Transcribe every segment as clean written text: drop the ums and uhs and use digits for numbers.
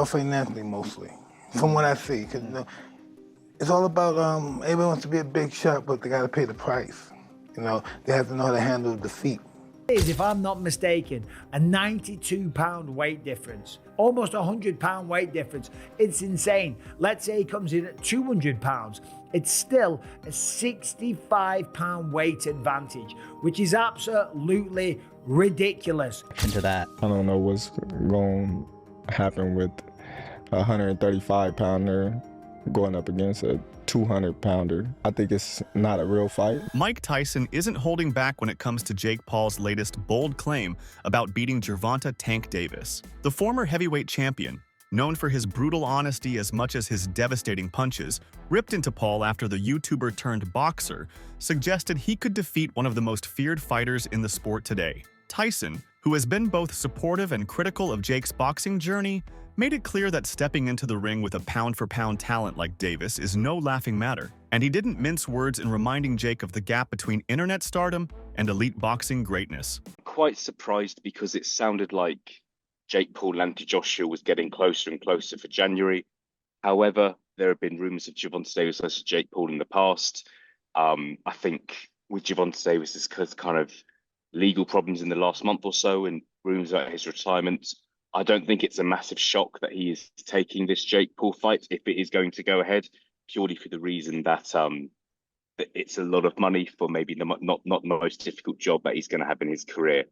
about financially mostly, from what I see. 'Cause, you know, it's all about, everybody wants to be a big shot, but they gotta pay the price. You know, they have to know how to handle defeat. Is, if I'm not mistaken, a 92-pound weight difference, almost a 100-pound weight difference. It's insane. Let's say he comes in at 200 pounds. It's still a 65-pound weight advantage, which is absolutely ridiculous. Into that. I don't know what's going to happen with a 135-pounder going up against a 200-pounder. I think it's not a real fight. Mike Tyson isn't holding back when it comes to Jake Paul's latest bold claim about beating Gervonta "Tank" Davis. The former heavyweight champion, known for his brutal honesty as much as his devastating punches, ripped into Paul after the YouTuber-turned-boxer suggested he could defeat one of the most feared fighters in the sport today. Tyson, who has been both supportive and critical of Jake's boxing journey, made it clear that stepping into the ring with a pound-for-pound talent like Davis is no laughing matter, and he didn't mince words in reminding Jake of the gap between internet stardom and elite boxing greatness. Quite surprised because it sounded like Jake Paul and Joshua was getting closer and closer for January. However, there have been rumours of Gervonta Davis versus Jake Paul in the past. I think with Gervonta Davis's kind of legal problems in the last month or so and rumours about his retirement, I don't think it's a massive shock that he is taking this Jake Paul fight if it is going to go ahead, purely for the reason that it's a lot of money for maybe not the most difficult job that he's going to have in his career.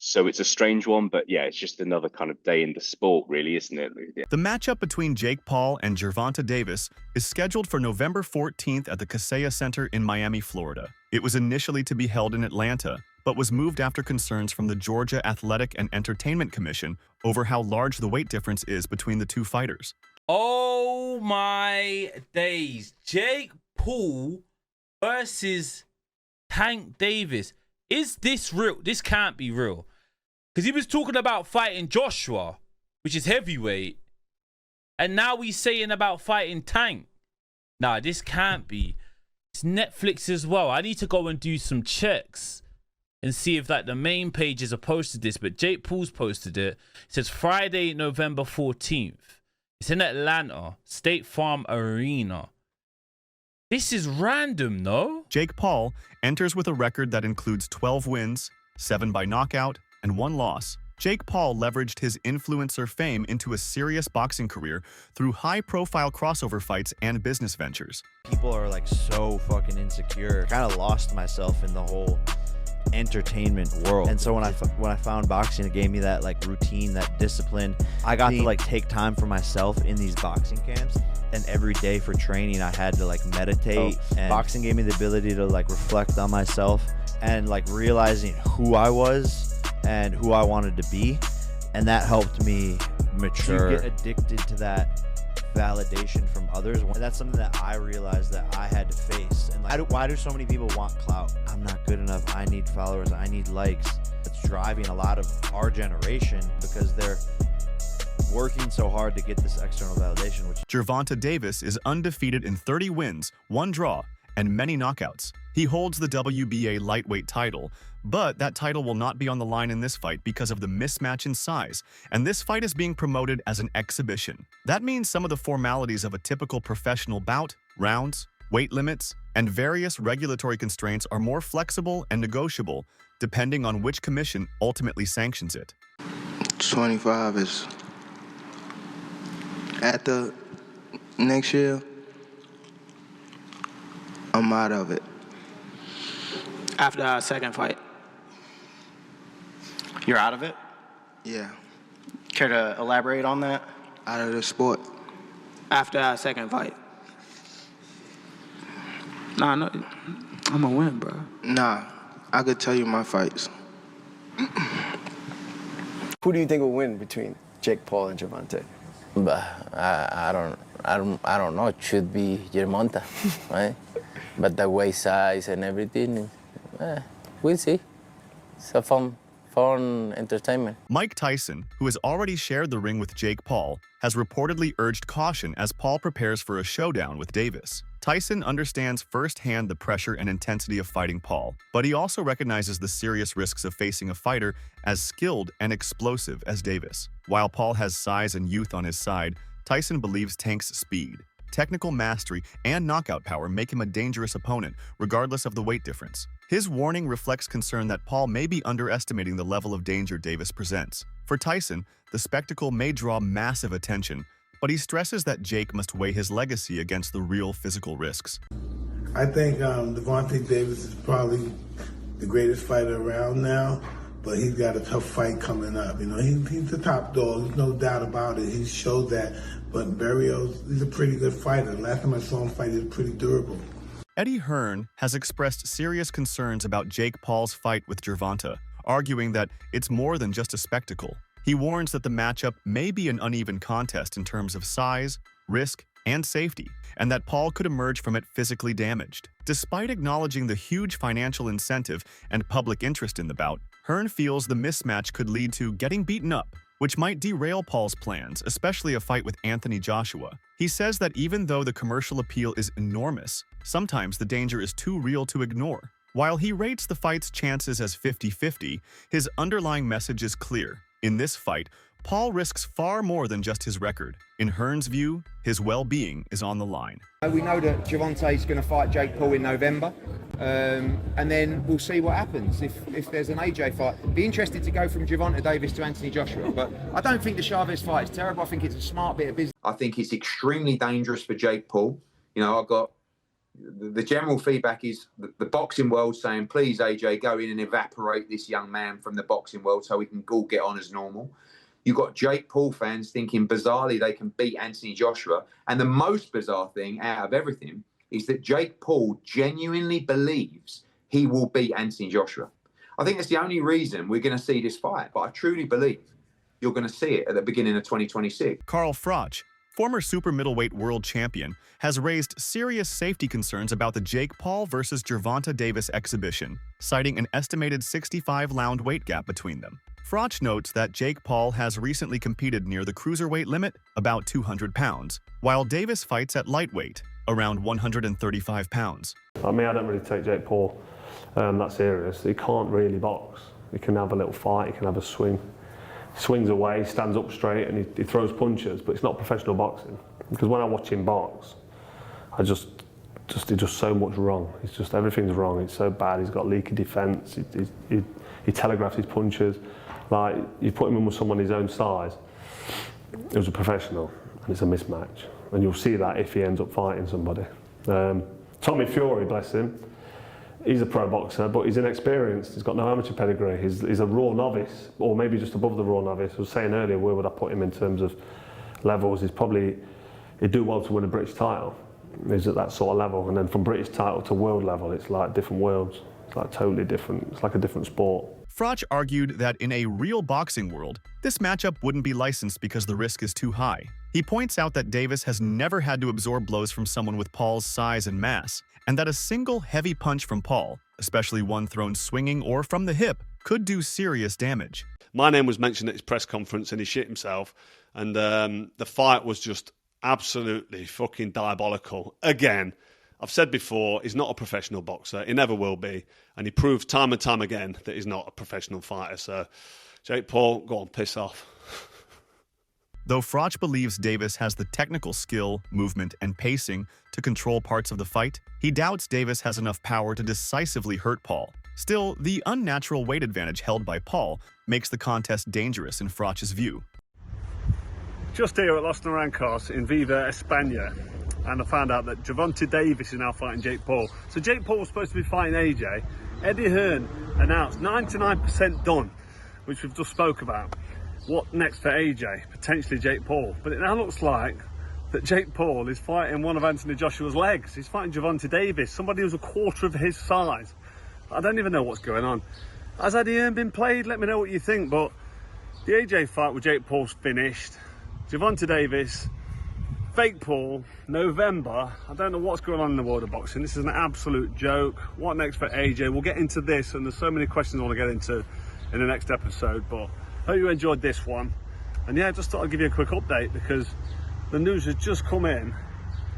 So it's a strange one, but yeah, it's just another kind of day in the sport, really, isn't it? Yeah. The matchup between Jake Paul and Gervonta Davis is scheduled for November 14th at the Kaseya Center in Miami, Florida. It was initially to be held in Atlanta, but was moved after concerns from the Georgia Athletic and Entertainment Commission over how large the weight difference is between the two fighters. Oh my days. Jake Paul versus Tank Davis. Is this real? This can't be real. Because he was talking about fighting Joshua, which is heavyweight, and now he's saying about fighting Tank. Nah, this can't be. It's Netflix as well. I need to go and do some checks and see if like the main pages have posted this, but Jake Paul's posted it. It says Friday, November 14th. It's in Atlanta, State Farm Arena. This is random, no? Jake Paul enters with a record that includes 12 wins, 7 by knockout, and 1 loss. Jake Paul leveraged his influencer fame into a serious boxing career through high-profile crossover fights and business ventures. People are like so fucking insecure. Kind of lost myself in the whole entertainment world, and so when I found boxing, it gave me that like routine, that discipline. I got to like take time for myself in these boxing camps, and every day for training I had to like meditate. And boxing gave me the ability to like reflect on myself and like realizing who I was and who I wanted to be, and that helped me mature. You get addicted to that validation from others, and that's something that I realized that I had to face. And like, why do so many people want clout? I'm not good enough. I need followers. I need likes. It's driving a lot of our generation because they're working so hard to get this external validation. Which Gervonta Davis is undefeated in 30 wins, 1 draw, and many knockouts. He holds the WBA lightweight title, but that title will not be on the line in this fight because of the mismatch in size, and this fight is being promoted as an exhibition. That means some of the formalities of a typical professional bout, rounds, weight limits, and various regulatory constraints are more flexible and negotiable depending on which commission ultimately sanctions it. 25 is at the next year. I'm out of it. After our second fight. You're out of it? Yeah. Care to elaborate on that? Out of the sport. After our second fight. Nah, no, I'm gonna win, bro. Nah, I could tell you my fights. Who do you think will win between Jake Paul and Gervonta? But I don't know. It should be Gervonta, right? But the weight size and everything, we'll see. It's a fun fun entertainment. Mike Tyson, who has already shared the ring with Jake Paul, has reportedly urged caution as Paul prepares for a showdown with Davis. Tyson understands firsthand the pressure and intensity of fighting Paul, but he also recognizes the serious risks of facing a fighter as skilled and explosive as Davis. While Paul has size and youth on his side, Tyson believes Tank's speed, technical mastery, and knockout power make him a dangerous opponent, regardless of the weight difference. His warning reflects concern that Paul may be underestimating the level of danger Davis presents. For Tyson, the spectacle may draw massive attention, but he stresses that Jake must weigh his legacy against the real physical risks. I think Gervonta Davis is probably the greatest fighter around now, but he's got a tough fight coming up. You know, he's the top dog, there's no doubt about it. He showed that, but Barrios, he's a pretty good fighter. Last time I saw him fight, he was pretty durable. Eddie Hearn has expressed serious concerns about Jake Paul's fight with Gervonta, arguing that it's more than just a spectacle. He warns that the matchup may be an uneven contest in terms of size, risk, and safety, and that Paul could emerge from it physically damaged. Despite acknowledging the huge financial incentive and public interest in the bout, Hearn feels the mismatch could lead to getting beaten up, which might derail Paul's plans, especially a fight with Anthony Joshua. He says that even though the commercial appeal is enormous, sometimes the danger is too real to ignore. While he rates the fight's chances as 50-50, his underlying message is clear. In this fight, Paul risks far more than just his record. In Hearn's view, his well-being is on the line. We know that Gervonta is going to fight Jake Paul in November, and then we'll see what happens if there's an AJ fight. Be interested to go from Gervonta Davis to Anthony Joshua, but I don't think the Chavez fight is terrible. I think it's a smart bit of business. I think it's extremely dangerous for Jake Paul. You know, I've got the general feedback is the boxing world saying, please, AJ, go in and evaporate this young man from the boxing world so we can all get on as normal. You've got Jake Paul fans thinking bizarrely they can beat Anthony Joshua. And the most bizarre thing out of everything is that Jake Paul genuinely believes he will beat Anthony Joshua. I think that's the only reason we're going to see this fight. But I truly believe you're going to see it at the beginning of 2026. Carl Froch, former super middleweight world champion, has raised serious safety concerns about the Jake Paul versus Gervonta Davis exhibition, citing an estimated 65-pound weight gap between them. Froch notes that Jake Paul has recently competed near the cruiserweight limit, about 200 pounds, while Davis fights at lightweight, around 135 pounds. I mean, I don't really take Jake Paul that serious. He can't really box. He can have a little fight, he can have a swing. He swings away, stands up straight, and he throws punches, but it's not professional boxing. Because when I watch him box, he does so much wrong. It's just, everything's wrong. It's so bad. He's got leaky defence. He telegraphs his punches. Like, you put him with someone his own size, it was a professional, and it's a mismatch. And you'll see that if he ends up fighting somebody. Tommy Fury, bless him, he's a pro boxer, but he's inexperienced. He's got no amateur pedigree. He's a raw novice, or maybe just above the raw novice. I was saying earlier, where would I put him in terms of levels? He'd do well to win a British title. He's at that sort of level. And then from British title to world level, it's like different worlds. It's like totally different. It's like a different sport. Froch argued that in a real boxing world, this matchup wouldn't be licensed because the risk is too high. He points out that Davis has never had to absorb blows from someone with Paul's size and mass, and that a single heavy punch from Paul, especially one thrown swinging or from the hip, could do serious damage. My name was mentioned at his press conference and he shit himself, and the fight was just absolutely fucking diabolical. Again, I've said before, he's not a professional boxer. He never will be. And he proved time and time again that he's not a professional fighter. So, Jake Paul, go on, piss off. Though Froch believes Davis has the technical skill, movement, and pacing to control parts of the fight, he doubts Davis has enough power to decisively hurt Paul. Still, the unnatural weight advantage held by Paul makes the contest dangerous in Froch's view. Just here at Los Naranjos in Viva, España, and I found out that Gervonta Davis is now fighting Jake Paul. So Jake Paul was supposed to be fighting AJ. Eddie Hearn announced 99% done, which we've just spoke about. What next for AJ? Potentially Jake Paul. But it now looks like that Jake Paul is fighting one of Anthony Joshua's legs. He's fighting Gervonta Davis, somebody who's a quarter of his size. I don't even know what's going on. Has Eddie Hearn been played? Let me know what you think. But the AJ fight with Jake Paul's finished. Gervonta Davis, fake Paul, November. I don't know what's going on in the world of boxing. This is an absolute joke. What next for AJ? We'll get into this, and there's so many questions I want to get into. in the next episode. But hope you enjoyed this one. And yeah, just thought I'd give you a quick update because the news has just come in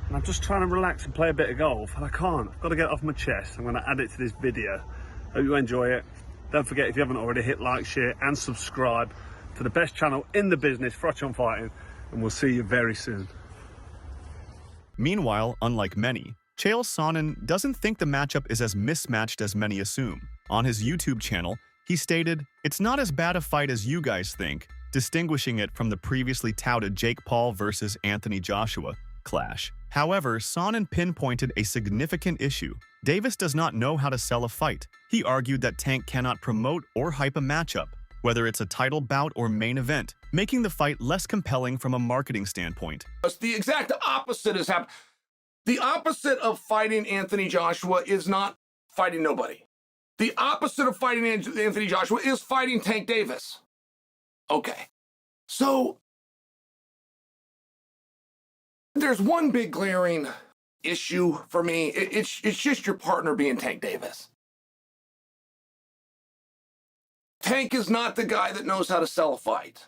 and I'm just trying to relax and play a bit of golf and I can't. I've got to get it off my chest. I'm going to add it to this video. Hope you enjoy it. Don't forget, if you haven't already, hit like, share and subscribe to the best channel in the business, Froch on Fighting, and we'll see you very soon. Meanwhile, unlike many, Chael Sonnen doesn't think the matchup is as mismatched as many assume. On his YouTube channel, he stated, "It's not as bad a fight as you guys think," distinguishing it from the previously touted Jake Paul versus Anthony Joshua clash. However, Sonnen pinpointed a significant issue. Davis does not know how to sell a fight. He argued that Tank cannot promote or hype a matchup, whether it's a title bout or main event, making the fight less compelling from a marketing standpoint. The exact opposite has happened. The opposite of fighting Anthony Joshua is not fighting nobody. The opposite of fighting Anthony Joshua is fighting Tank Davis. Okay, so there's one big glaring issue for me. It's just your partner being Tank Davis. Tank is not the guy that knows how to sell a fight.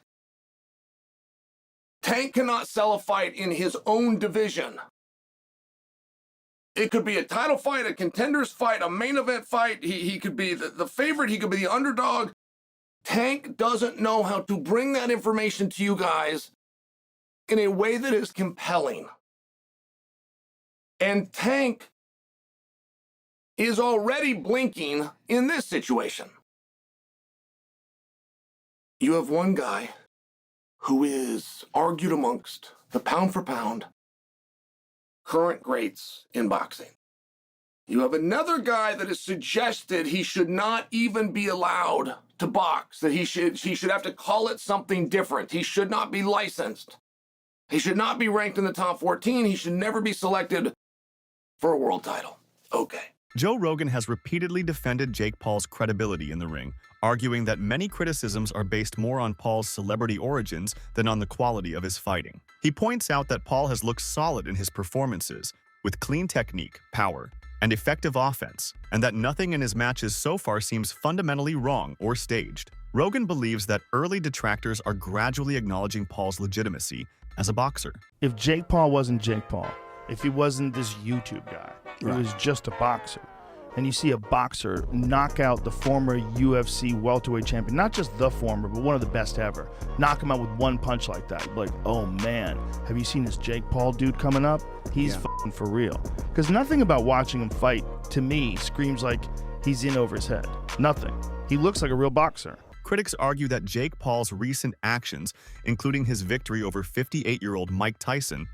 Tank cannot sell a fight in his own division. It could be a title fight, a contenders fight, a main event fight. He could be the favorite. He could be the underdog. Tank doesn't know how to bring that information to you guys in a way that is compelling. And Tank is already blinking in this situation. You have one guy who is argued amongst the pound for pound current greats in boxing. You have another guy that has suggested he should not even be allowed to box, that he should have to call it something different. He should not be licensed. He should not be ranked in the top 14. He should never be selected for a world title. Okay. Joe Rogan has repeatedly defended Jake Paul's credibility in the ring, arguing that many criticisms are based more on Paul's celebrity origins than on the quality of his fighting. He points out that Paul has looked solid in his performances, with clean technique, power, and effective offense, and that nothing in his matches so far seems fundamentally wrong or staged. Rogan believes that early detractors are gradually acknowledging Paul's legitimacy as a boxer. If Jake Paul wasn't Jake Paul, if he wasn't this YouTube guy, he was just a boxer, and you see a boxer knock out the former UFC welterweight champion, not just the former, but one of the best ever, knock him out with one punch like that, like, oh man, have you seen this Jake Paul dude coming up? He's fucking for real. Because nothing about watching him fight, to me, screams like he's in over his head. Nothing. He looks like a real boxer. Critics argue that Jake Paul's recent actions, including his victory over 58-year-old Mike Tyson,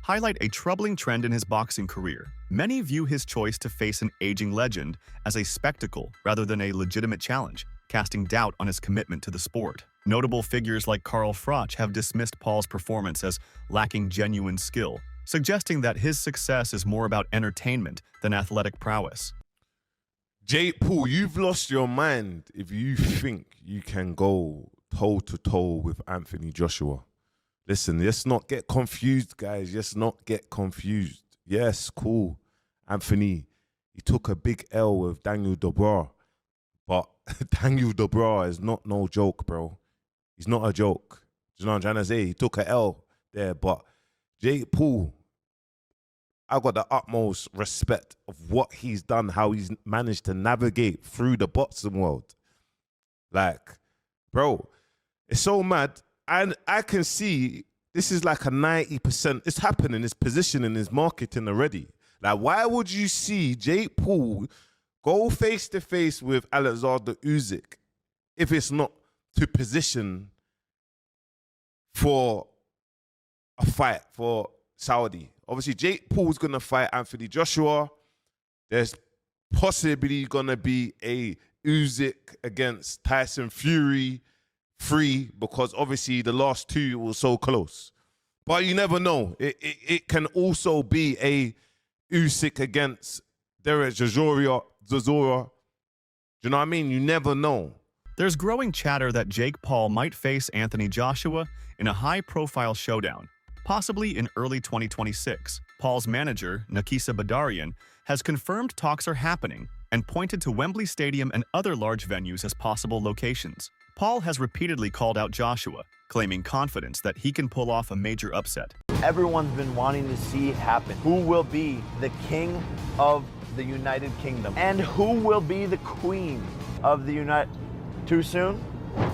highlight a troubling trend in his boxing career. Many view his choice to face an aging legend as a spectacle rather than a legitimate challenge, casting doubt on his commitment to the sport. Notable figures like Carl Froch have dismissed Paul's performance as lacking genuine skill, suggesting that his success is more about entertainment than athletic prowess. Jake Paul, you've lost your mind if you think you can go toe-to-toe with Anthony Joshua. Listen, let's not get confused, guys. Let's not get confused. Yes, cool. Anthony, he took a big L with Daniel Dubois. But Daniel Dubois is not no joke, bro. He's not a joke. Do you know what I'm trying to say? He took a L there. But Jake Paul, I got the utmost respect of what he's done, how he's managed to navigate through the boxing world. Like, bro, it's so mad. And I can see this is like a 90%. It's happening. It's positioning, it's marketing already. Like, why would you see Jake Paul go face-to-face with Alexander Usyk if it's not to position for a fight for Saudi? Obviously, Jake Paul's going to fight Anthony Joshua. There's possibly going to be a Usyk against Tyson Fury 3 because obviously the last two were so close. But you never know. It can also be a Usyk against Derek Chisora. Do you know what I mean? You never know. There's growing chatter that Jake Paul might face Anthony Joshua in a high-profile showdown, possibly in early 2026. Paul's manager, Nakisa Badarian, has confirmed talks are happening and pointed to Wembley Stadium and other large venues as possible locations. Paul has repeatedly called out Joshua, claiming confidence that he can pull off a major upset. Everyone's been wanting to see it happen. Who will be the king of the United Kingdom? And who will be the queen of the United... Too soon?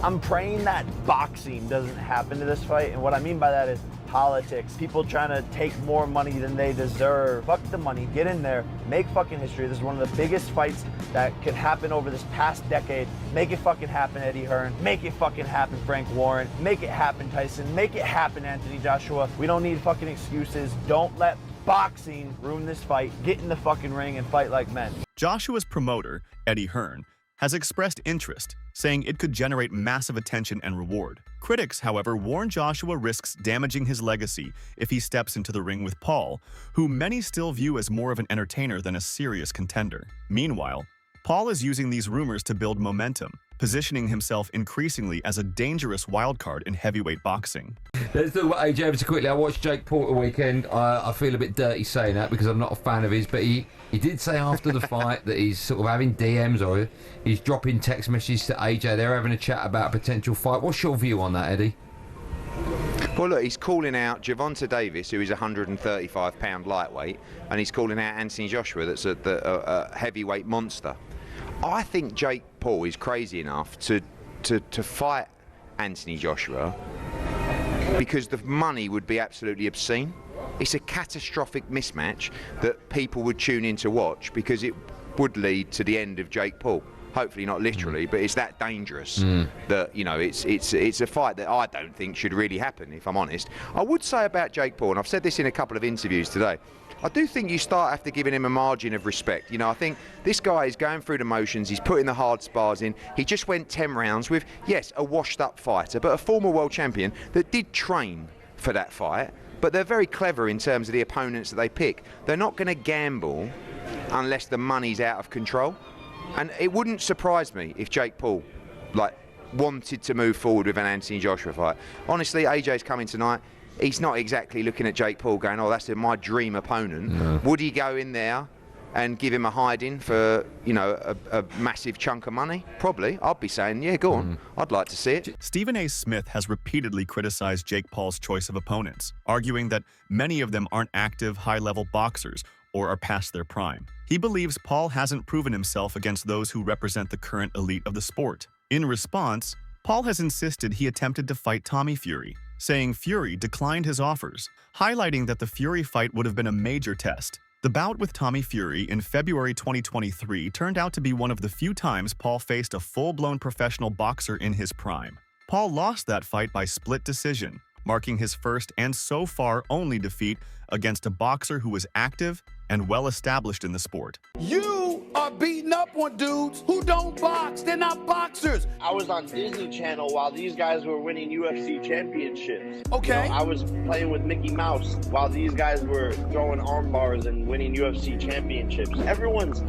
I'm praying that boxing doesn't happen to this fight, and what I mean by that is politics. People trying to take more money than they deserve. Fuck the money, get in there, make fucking history. This is one of the biggest fights that could happen over this past decade. Make it fucking happen, Eddie Hearn. Make it fucking happen, Frank Warren. Make it happen, Tyson. Make it happen, Anthony Joshua. We don't need fucking excuses. Don't let boxing ruin this fight. Get in the fucking ring and fight like men. Joshua's promoter, Eddie Hearn, has expressed interest, saying it could generate massive attention and reward. Critics, however, warn Joshua risks damaging his legacy if he steps into the ring with Paul, who many still view as more of an entertainer than a serious contender. Meanwhile, Paul is using these rumors to build momentum, positioning himself increasingly as a dangerous wildcard in heavyweight boxing. Let's talk about AJ ever so quickly. I watched Jake Paul the weekend. I feel a bit dirty saying that because I'm not a fan of his, but he did say after the fight that he's sort of having DMs or he's dropping text messages to AJ. They're having a chat about a potential fight. What's your view on that, Eddie? Well, look, he's calling out Gervonta Davis, who is a 135-pound lightweight, and he's calling out Anthony Joshua, that's a heavyweight monster. I think Jake Paul is crazy enough to fight Anthony Joshua because the money would be absolutely obscene. It's a catastrophic mismatch that people would tune in to watch because it would lead to the end of Jake Paul. Hopefully not literally, but it's that dangerous that, you know, it's a fight that I don't think should really happen, if I'm honest. I would say about Jake Paul, and I've said this in a couple of interviews today, I do think you start after giving him a margin of respect. You know, I think this guy is going through the motions, he's putting the hard spars in. He just went 10 rounds with, yes, a washed-up fighter, but a former world champion that did train for that fight. But they're very clever in terms of the opponents that they pick. They're not going to gamble unless the money's out of control. And it wouldn't surprise me if Jake Paul, wanted to move forward with an Anthony Joshua fight. Honestly, AJ's coming tonight. He's not exactly looking at Jake Paul going, oh, that's my dream opponent. No. Would he go in there and give him a hiding for, you know, a massive chunk of money? Probably. I'd be saying, yeah, go on. I'd like to see it. Stephen A. Smith has repeatedly criticized Jake Paul's choice of opponents, arguing that many of them aren't active, high-level boxers or are past their prime. He believes Paul hasn't proven himself against those who represent the current elite of the sport. In response, Paul has insisted he attempted to fight Tommy Fury, saying Fury declined his offers, highlighting that the Fury fight would have been a major test. The bout with Tommy Fury in February 2023 turned out to be one of the few times Paul faced a full-blown professional boxer in his prime. Paul lost that fight by split decision, marking his first and so far only defeat against a boxer who was active and well-established in the sport. You are beating up on dudes who don't box. They're not boxers. I was on Disney Channel while these guys were winning UFC championships. Okay. You know, I was playing with Mickey Mouse while these guys were throwing arm bars and winning UFC championships. Everyone's,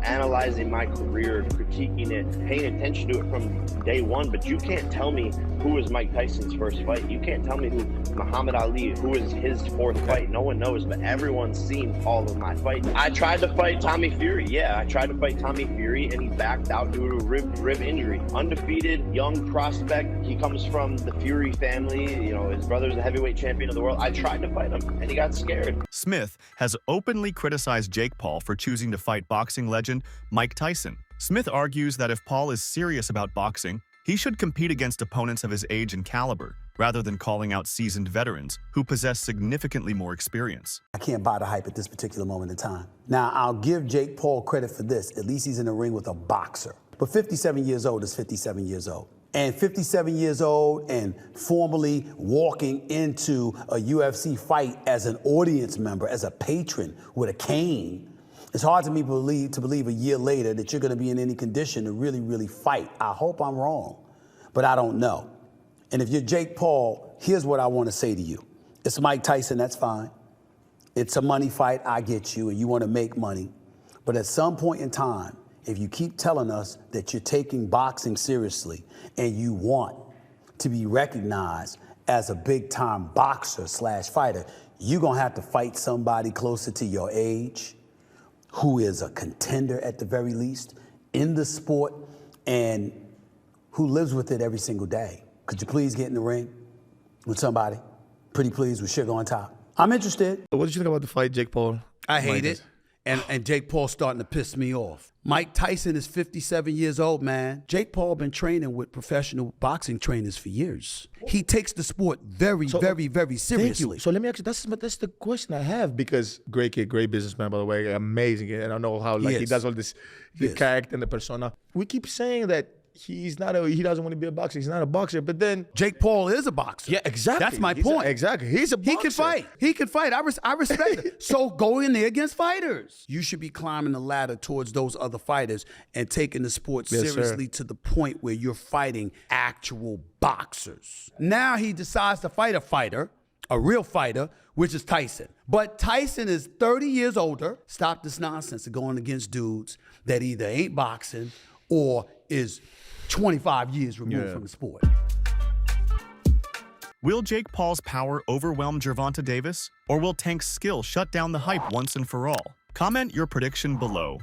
analyzing my career, critiquing it, paying attention to it from day one, but you can't tell me who was Mike Tyson's first fight. You can't tell me who Muhammad Ali, who was his fourth fight. No one knows, but everyone's seen all of my fights. I tried to fight Tommy Fury. Yeah, I tried to fight Tommy Fury, and he backed out due to a rib injury. Undefeated, young prospect. He comes from the Fury family. His brother's the heavyweight champion of the world. I tried to fight him, and he got scared. Smith has openly criticized Jake Paul for choosing to fight boxing legend Mike Tyson. Smith argues that if Paul is serious about boxing, he should compete against opponents of his age and caliber, rather than calling out seasoned veterans who possess significantly more experience. I can't buy the hype at this particular moment in time. Now, I'll give Jake Paul credit for this. At least he's in the ring with a boxer. But 57 years old is 57 years old. And 57 years old and formally walking into a UFC fight as an audience member, as a patron with a cane, it's hard to me believe a year later that you're going to be in any condition to really, really fight. I hope I'm wrong, but I don't know. And if you're Jake Paul, here's what I want to say to you. It's Mike Tyson, that's fine. It's a money fight, I get you, and you want to make money. But at some point in time, if you keep telling us that you're taking boxing seriously and you want to be recognized as a big-time boxer / fighter, you're going to have to fight somebody closer to your age, who is a contender at the very least in the sport and who lives with it every single day. Could you please get in the ring with somebody? Pretty please, with sugar on top. I'm interested. What did you think about the fight, Jake Paul? I hate it. And Jake Paul's starting to piss me off. Mike Tyson is 57 years old, man. Jake Paul been training with professional boxing trainers for years. He takes the sport very seriously. Thank you. So let me ask you, that's the question I have, because great kid, great businessman, by the way, amazing. And I know how he does all this, the character and the persona. We keep saying that he doesn't want to be a boxer. He's not a boxer. But then Jake Paul is a boxer. Yeah, exactly. That's my point. Exactly. He's a boxer. He can fight. I respect it. So go in there against fighters. You should be climbing the ladder towards those other fighters and taking the sport seriously to the point where you're fighting actual boxers. Now he decides to fight a fighter, a real fighter, which is Tyson. But Tyson is 30 years older. Stop this nonsense of going against dudes that either ain't boxing or is 25 years removed from the sport. Will Jake Paul's power overwhelm Gervonta Davis? Or will Tank's skill shut down the hype once and for all? Comment your prediction below.